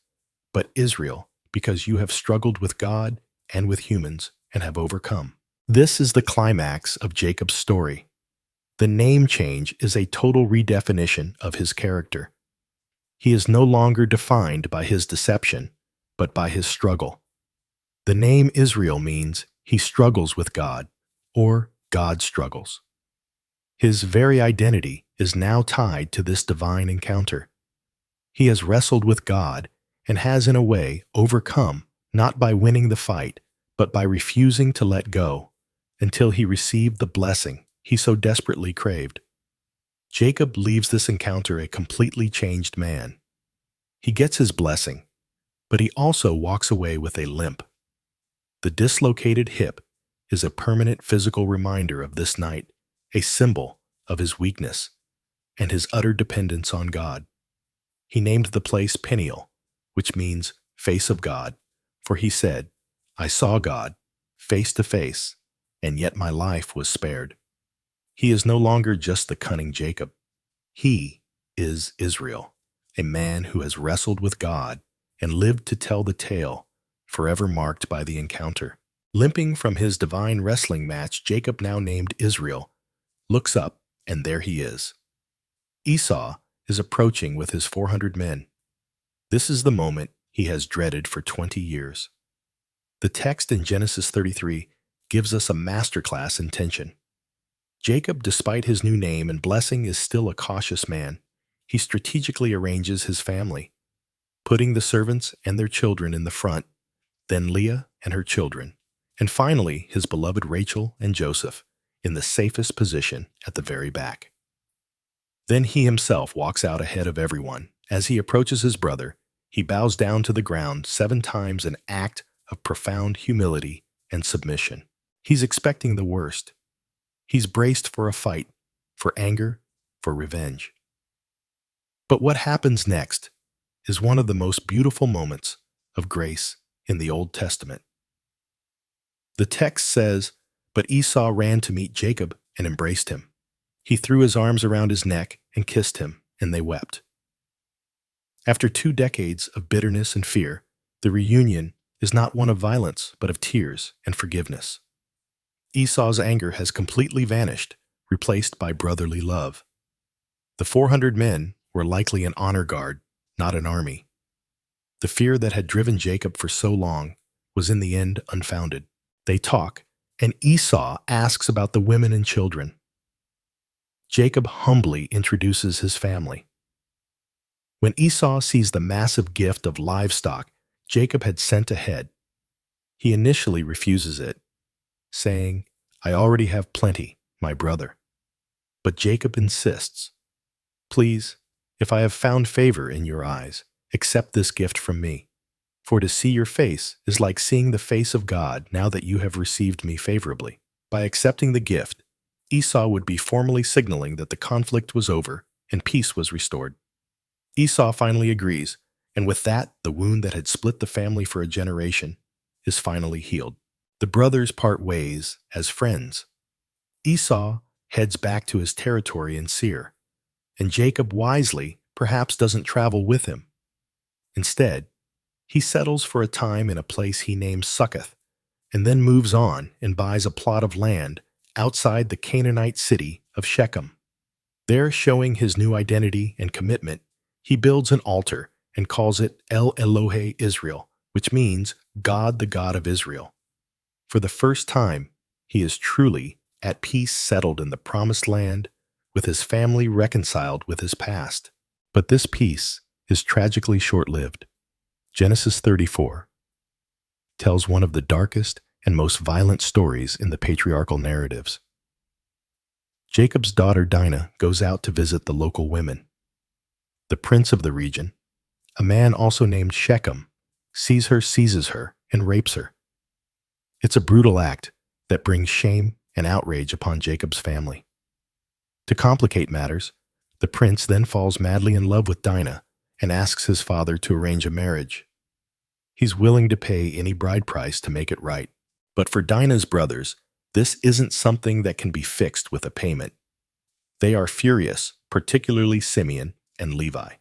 "but Israel, because you have struggled with God and with humans and have overcome." This is the climax of Jacob's story. The name change is a total redefinition of his character. He is no longer defined by his deception, but by his struggle. The name Israel means he struggles with God, or God struggles. His very identity is now tied to this divine encounter. He has wrestled with God and has, in a way, overcome, not by winning the fight, but by refusing to let go, until he received the blessing he so desperately craved. Jacob leaves this encounter a completely changed man. He gets his blessing, but he also walks away with a limp. The dislocated hip is a permanent physical reminder of this night, a symbol of his weakness and his utter dependence on God. He named the place Peniel, which means face of God, for he said, "I saw God face to face, and yet my life was spared." He is no longer just the cunning Jacob. He is Israel, a man who has wrestled with God and lived to tell the tale, forever marked by the encounter. Limping from his divine wrestling match, Jacob, now named Israel, looks up, and there he is. Esau is approaching with his 400 men. This is the moment he has dreaded for 20 years. The text in Genesis 33 gives us a masterclass in tension. Jacob, despite his new name and blessing, is still a cautious man. He strategically arranges his family, putting the servants and their children in the front, then Leah and her children, and finally his beloved Rachel and Joseph in the safest position at the very back. Then he himself walks out ahead of everyone. As he approaches his brother, he bows down to the ground 7 times, an act of profound humility and submission. He's expecting the worst. He's braced for a fight, for anger, for revenge. But what happens next is one of the most beautiful moments of grace in the Old Testament. The text says, "But Esau ran to meet Jacob and embraced him. He threw his arms around his neck and kissed him, and they wept." After 2 decades of bitterness and fear, the reunion is not one of violence, but of tears and forgiveness. Esau's anger has completely vanished, replaced by brotherly love. The 400 men were likely an honor guard, not an army. The fear that had driven Jacob for so long was in the end unfounded. They talk, and Esau asks about the women and children. Jacob humbly introduces his family. When Esau sees the massive gift of livestock Jacob had sent ahead, he initially refuses it, saying, "I already have plenty, my brother." But Jacob insists, "Please, if I have found favor in your eyes, accept this gift from me. For to see your face is like seeing the face of God now that you have received me favorably." By accepting the gift, Esau would be formally signaling that the conflict was over and peace was restored. Esau finally agrees, and with that, the wound that had split the family for a generation is finally healed. The brothers part ways as friends. Esau heads back to his territory in Seir, and Jacob wisely perhaps doesn't travel with him. Instead, he settles for a time in a place he names Succoth, and then moves on and buys a plot of land outside the Canaanite city of Shechem. There, showing his new identity and commitment, he builds an altar and calls it El Elohe Israel, which means God the God of Israel. For the first time, he is truly at peace, settled in the promised land, with his family reconciled with his past. But this peace is tragically short-lived. Genesis 34 tells one of the darkest and most violent stories in the patriarchal narratives. Jacob's daughter Dinah goes out to visit the local women. The prince of the region, a man also named Shechem, seizes her, and rapes her. It's a brutal act that brings shame and outrage upon Jacob's family. To complicate matters, the prince then falls madly in love with Dinah and asks his father to arrange a marriage. He's willing to pay any bride price to make it right. But for Dinah's brothers, this isn't something that can be fixed with a payment. They are furious, particularly Simeon and Levi.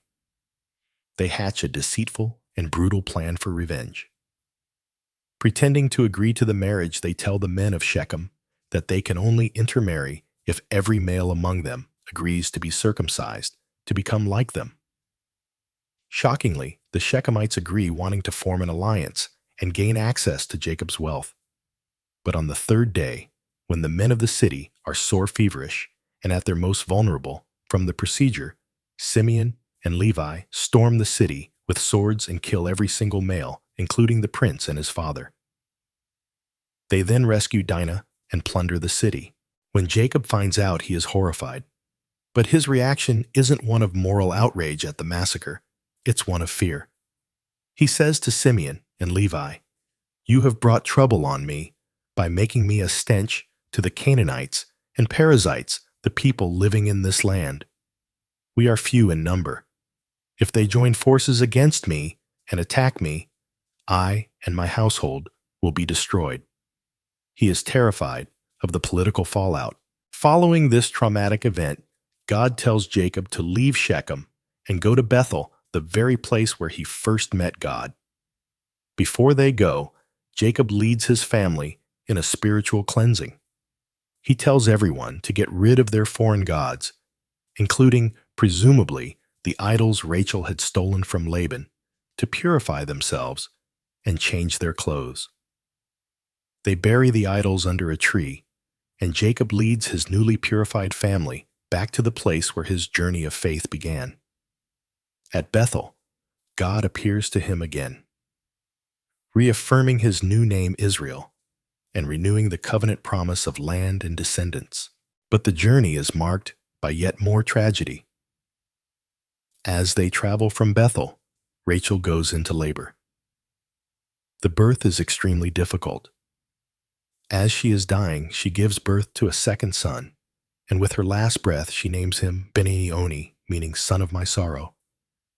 They hatch a deceitful and brutal plan for revenge. Pretending to agree to the marriage, they tell the men of Shechem that they can only intermarry if every male among them agrees to be circumcised, to become like them. Shockingly, the Shechemites agree, wanting to form an alliance and gain access to Jacob's wealth. But on the third day, when the men of the city are sore feverish and at their most vulnerable from the procedure, Simeon and Levi storm the city with swords and kill every single male, including the prince and his father. They then rescue Dinah and plunder the city. When Jacob finds out, he is horrified. But his reaction isn't one of moral outrage at the massacre, it's one of fear. He says to Simeon and Levi, "You have brought trouble on me by making me a stench to the Canaanites and Perizzites, the people living in this land. We are few in number. If they join forces against me and attack me, I and my household will be destroyed." He is terrified of the political fallout. Following this traumatic event, God tells Jacob to leave Shechem and go to Bethel, the very place where he first met God. Before they go, Jacob leads his family in a spiritual cleansing. He tells everyone to get rid of their foreign gods, including, presumably, the idols Rachel had stolen from Laban, to purify themselves and change their clothes. They bury the idols under a tree, and Jacob leads his newly purified family back to the place where his journey of faith began. At Bethel, God appears to him again, reaffirming his new name Israel and renewing the covenant promise of land and descendants. But the journey is marked by yet more tragedy. As they travel from Bethel, Rachel goes into labor. The birth is extremely difficult. As she is dying, she gives birth to a second son, and with her last breath she names him Beni-Oni, meaning son of my sorrow.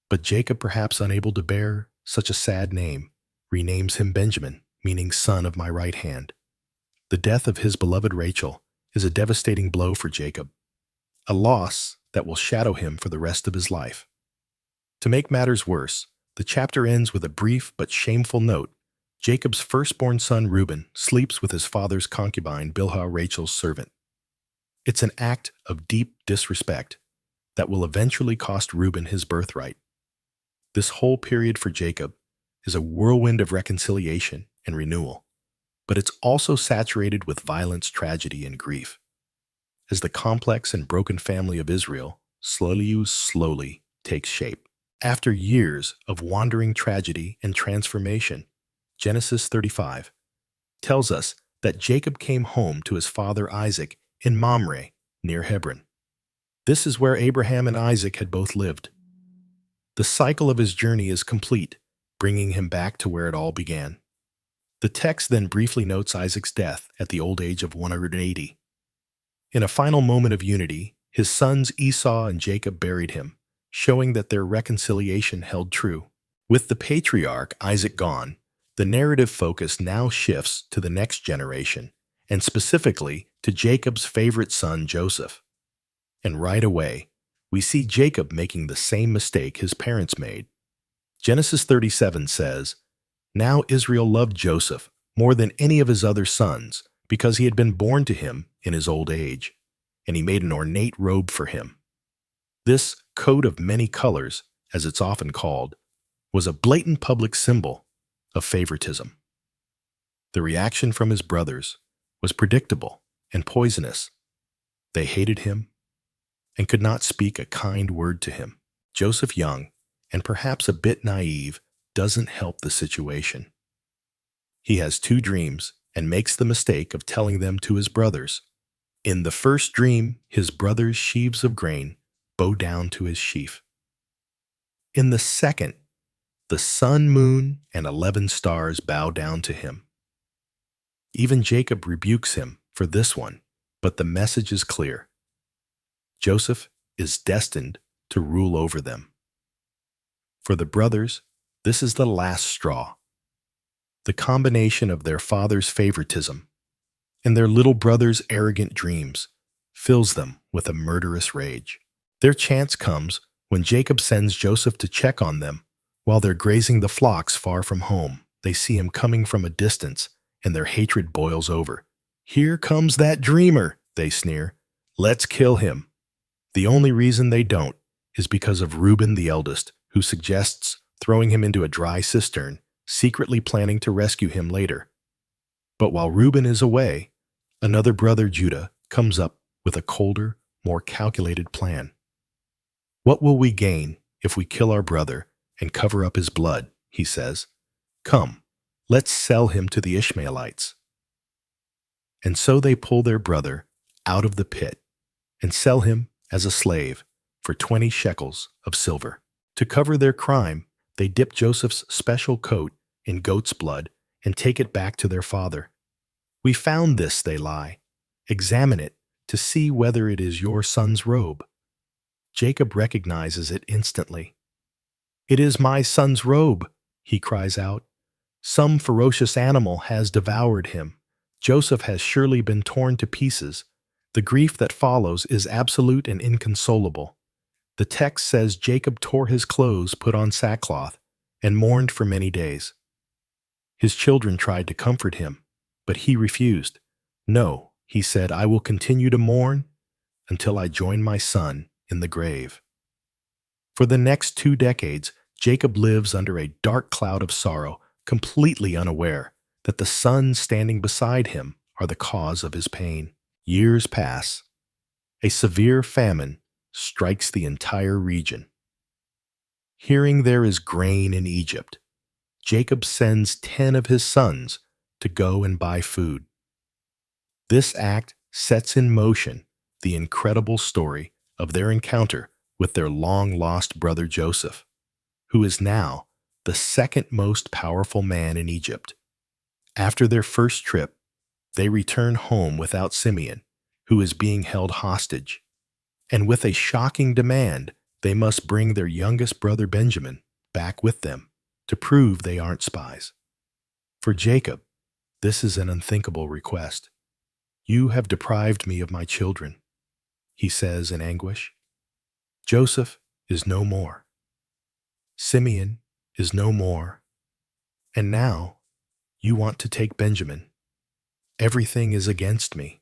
But Jacob, perhaps unable to bear such a sad name, renames him Benjamin, meaning son of my right hand. The death of his beloved Rachel is a devastating blow for Jacob, a loss that will shadow him for the rest of his life. To make matters worse, the chapter ends with a brief but shameful note. Jacob's firstborn son Reuben sleeps with his father's concubine Bilhah, Rachel's servant. It's an act of deep disrespect that will eventually cost Reuben his birthright. This whole period for Jacob is a whirlwind of reconciliation and renewal, but it's also saturated with violence, tragedy, and grief. As the complex and broken family of Israel slowly takes shape. After years of wandering tragedy and transformation, Genesis 35 tells us that Jacob came home to his father Isaac in Mamre, near Hebron. This is where Abraham and Isaac had both lived. The cycle of his journey is complete, bringing him back to where it all began. The text then briefly notes Isaac's death at the old age of 180. In a final moment of unity, his sons Esau and Jacob buried him, showing that their reconciliation held true. With the patriarch Isaac gone, the narrative focus now shifts to the next generation, and specifically to Jacob's favorite son Joseph. And right away, we see Jacob making the same mistake his parents made. Genesis 37 says, "Now Israel loved Joseph more than any of his other sons, because he had been born to him in his old age, and he made an ornate robe for him." This coat of many colors, as it's often called, was a blatant public symbol of favoritism. The reaction from his brothers was predictable and poisonous. They hated him and could not speak a kind word to him. Joseph, young and perhaps a bit naive, doesn't help the situation. He has two dreams and makes the mistake of telling them to his brothers. In the first dream, his brothers' sheaves of grain bow down to his sheaf. In the second, the sun, moon, and 11 stars bow down to him. Even Jacob rebukes him for this one, but the message is clear. Joseph is destined to rule over them. For the brothers, this is the last straw. The combination of their father's favoritism and their little brother's arrogant dreams fills them with a murderous rage. Their chance comes when Jacob sends Joseph to check on them while they're grazing the flocks far from home. They see him coming from a distance, and their hatred boils over. "Here comes that dreamer," they sneer. "Let's kill him." The only reason they don't is because of Reuben the eldest, who suggests throwing him into a dry cistern, secretly planning to rescue him later. But while Reuben is away, another brother, Judah, comes up with a colder, more calculated plan. "What will we gain if we kill our brother and cover up his blood?" he says. "Come, let's sell him to the Ishmaelites." And so they pull their brother out of the pit and sell him as a slave for 20 shekels of silver. To cover their crime, they dip Joseph's special coat in goat's blood and take it back to their father. "We found this," they lie. "Examine it to see whether it is your son's robe." Jacob recognizes it instantly. "It is my son's robe," he cries out. "Some ferocious animal has devoured him. Joseph has surely been torn to pieces." The grief that follows is absolute and inconsolable. The text says Jacob tore his clothes, put on sackcloth, and mourned for many days. His children tried to comfort him, but he refused. "No," he said, "I will continue to mourn until I join my son in the grave." For the next 2 decades, Jacob lives under a dark cloud of sorrow, completely unaware that the sons standing beside him are the cause of his pain. Years pass. A severe famine strikes the entire region. Hearing there is grain in Egypt, Jacob sends 10 of his sons to go and buy food. This act sets in motion the incredible story of their encounter with their long-lost brother Joseph, who is now the second most powerful man in Egypt. After their first trip, they return home without Simeon, who is being held hostage, and with a shocking demand they must bring their youngest brother Benjamin back with them to prove they aren't spies. For Jacob, this is an unthinkable request. "You have deprived me of my children," he says in anguish. Joseph is no more. Simeon is no more. And now you want to take Benjamin. Everything is against me.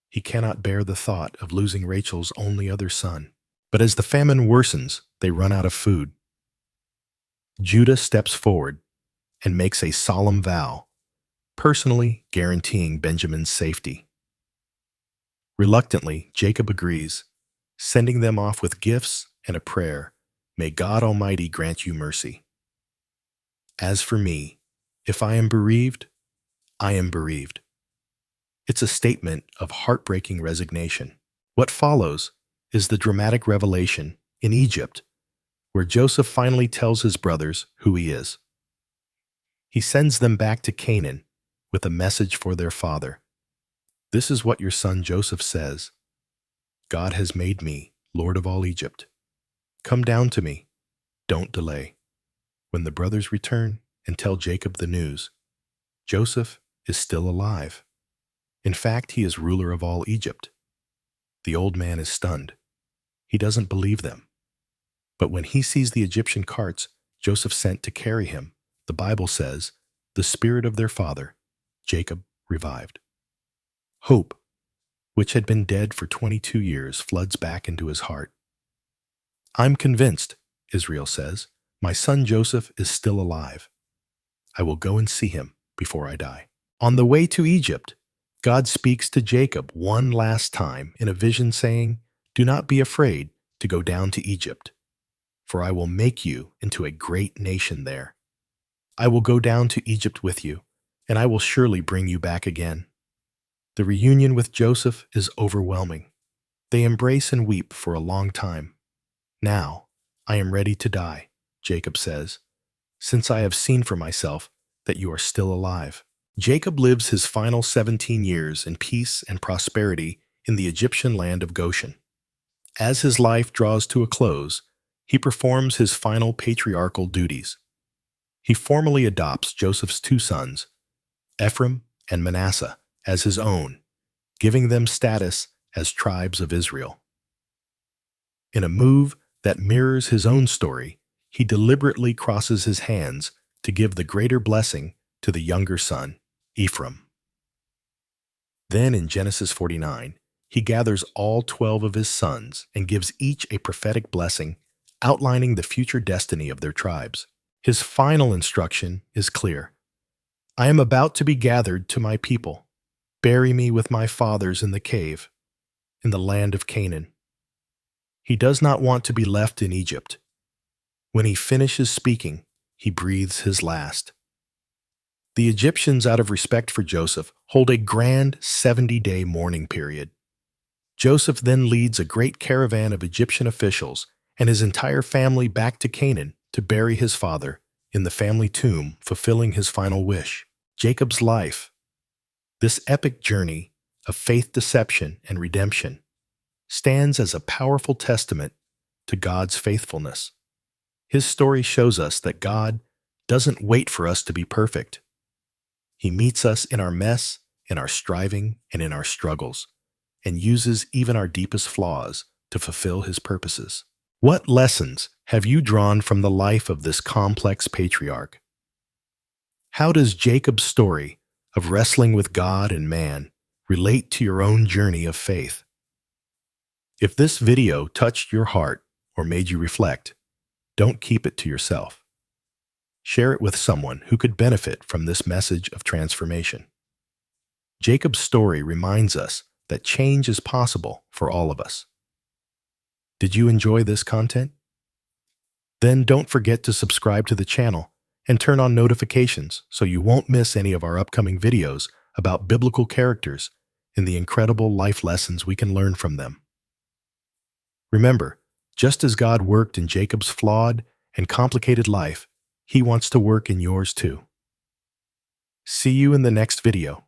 He cannot bear the thought of losing Rachel's only other son. But as the famine worsens, they run out of food. Judah steps forward and makes a solemn vow, personally guaranteeing Benjamin's safety. Reluctantly, Jacob agrees, sending them off with gifts and a prayer, "May God Almighty grant you mercy." As for me, if I am bereaved, I am bereaved. It's a statement of heartbreaking resignation. What follows is the dramatic revelation in Egypt, where Joseph finally tells his brothers who he is. He sends them back to Canaan with a message for their father. "This is what your son Joseph says. God has made me Lord of all Egypt. Come down to me. Don't delay." When the brothers return and tell Jacob the news, Joseph is still alive. In fact, he is ruler of all Egypt. The old man is stunned. He doesn't believe them. But when he sees the Egyptian carts Joseph sent to carry him, the Bible says, the spirit of their father, Jacob, revived. Hope, which had been dead for 22 years, floods back into his heart. "I'm convinced," Israel says, "my son Joseph is still alive. I will go and see him before I die." On the way to Egypt, God speaks to Jacob one last time in a vision saying, "Do not be afraid to go down to Egypt, for I will make you into a great nation there. I will go down to Egypt with you, and I will surely bring you back again." The reunion with Joseph is overwhelming. They embrace and weep for a long time. "Now I am ready to die," Jacob says, "since I have seen for myself that you are still alive." Jacob lives his final 17 years in peace and prosperity in the Egyptian land of Goshen. As his life draws to a close, he performs his final patriarchal duties. He formally adopts Joseph's two sons, Ephraim and Manasseh, as his own, giving them status as tribes of Israel. In a move that mirrors his own story, he deliberately crosses his hands to give the greater blessing to the younger son, Ephraim. Then in Genesis 49, he gathers all 12 of his sons and gives each a prophetic blessing outlining the future destiny of their tribes. His final instruction is clear. "I am about to be gathered to my people. Bury me with my fathers in the cave, in the land of Canaan." He does not want to be left in Egypt. When he finishes speaking, he breathes his last. The Egyptians, out of respect for Joseph, hold a grand 70-day mourning period. Joseph then leads a great caravan of Egyptian officials and his entire family back to Canaan to bury his father in the family tomb, fulfilling his final wish. Jacob's life, this epic journey of faith, deception, and redemption, stands as a powerful testament to God's faithfulness. His story shows us that God doesn't wait for us to be perfect. He meets us in our mess, in our striving, and in our struggles, and uses even our deepest flaws to fulfill his purposes. What lessons have you drawn from the life of this complex patriarch? How does Jacob's story of wrestling with God and man relate to your own journey of faith? If this video touched your heart or made you reflect, don't keep it to yourself. Share it with someone who could benefit from this message of transformation. Jacob's story reminds us that change is possible for all of us. Did you enjoy this content? Then don't forget to subscribe to the channel and turn on notifications so you won't miss any of our upcoming videos about biblical characters and the incredible life lessons we can learn from them. Remember, just as God worked in Jacob's flawed and complicated life, He wants to work in yours too. See you in the next video.